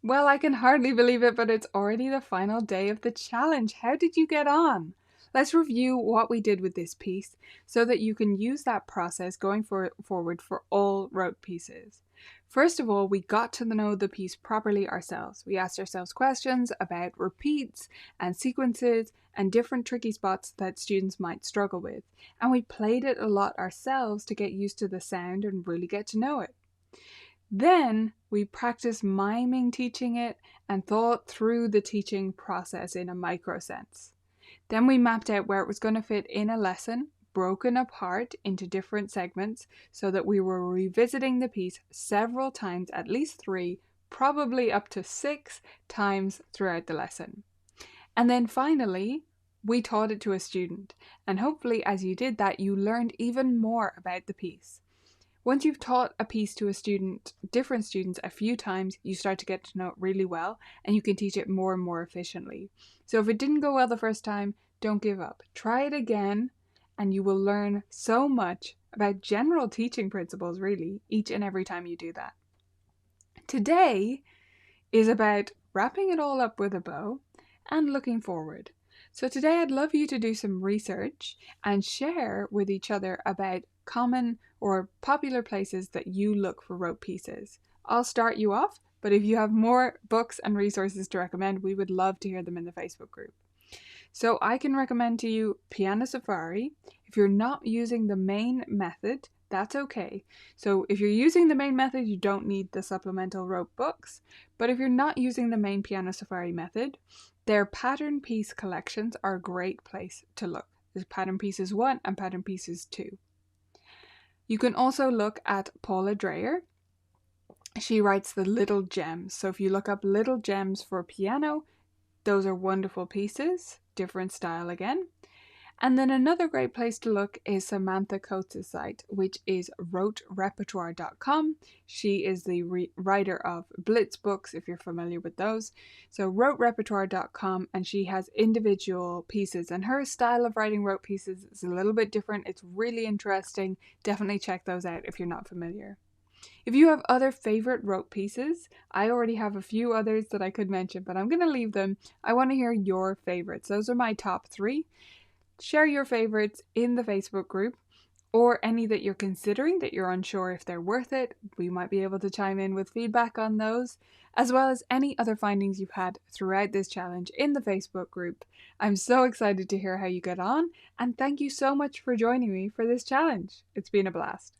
Well, I can hardly believe it, but it's already the final day of the challenge. How did you get on? Let's review what we did with this piece so that you can use that process going forward for all rote pieces. First of all, we got to know the piece properly ourselves. We asked ourselves questions about repeats and sequences and different tricky spots that students might struggle with. And we played it a lot ourselves to get used to the sound and really get to know it. Then we practiced miming teaching it and thought through the teaching process in a micro sense. Then we mapped out where it was going to fit in a lesson, broken apart into different segments so that we were revisiting the piece several times, at least 3, probably up to 6 times throughout the lesson. And then finally, we taught it to a student. And hopefully, as you did that, you learned even more about the piece. Once you've taught a piece to a student, different students, a few times, you start to get to know it really well and you can teach it more and more efficiently. So if it didn't go well the first time, don't give up. Try it again and you will learn so much about general teaching principles, really, each and every time you do that. Today is about wrapping it all up with a bow and looking forward. So today I'd love you to do some research and share with each other about common or popular places that you look for rote pieces. I'll start you off, but if you have more books and resources to recommend, we would love to hear them in the Facebook group. So I can recommend to you Piano Safari. If you're not using the main method, that's okay. So if you're using the main method, you don't need the supplemental rote books. But if you're not using the main Piano Safari method, their pattern piece collections are a great place to look. There's pattern pieces 1 and pattern pieces 2. You can also look at Paula Dreyer. She writes the Little Gems. So if you look up Little Gems for piano, those are wonderful pieces, different style again. And then another great place to look is Samantha Coates' site, which is roterepertoire.com. She is the writer of Blitz books, if you're familiar with those. So roterepertoire.com, and she has individual pieces, and her style of writing rote pieces is a little bit different. It's really interesting. Definitely check those out if you're not familiar. If you have other favorite rote pieces, I already have a few others that I could mention, but I'm going to leave them. I want to hear your favorites. Those are my top 3. Share your favorites in the Facebook group, or any that you're considering that you're unsure if they're worth it. We might be able to chime in with feedback on those, as well as any other findings you've had throughout this challenge in the Facebook group. I'm so excited to hear how you get on, and thank you so much for joining me for this challenge. It's been a blast.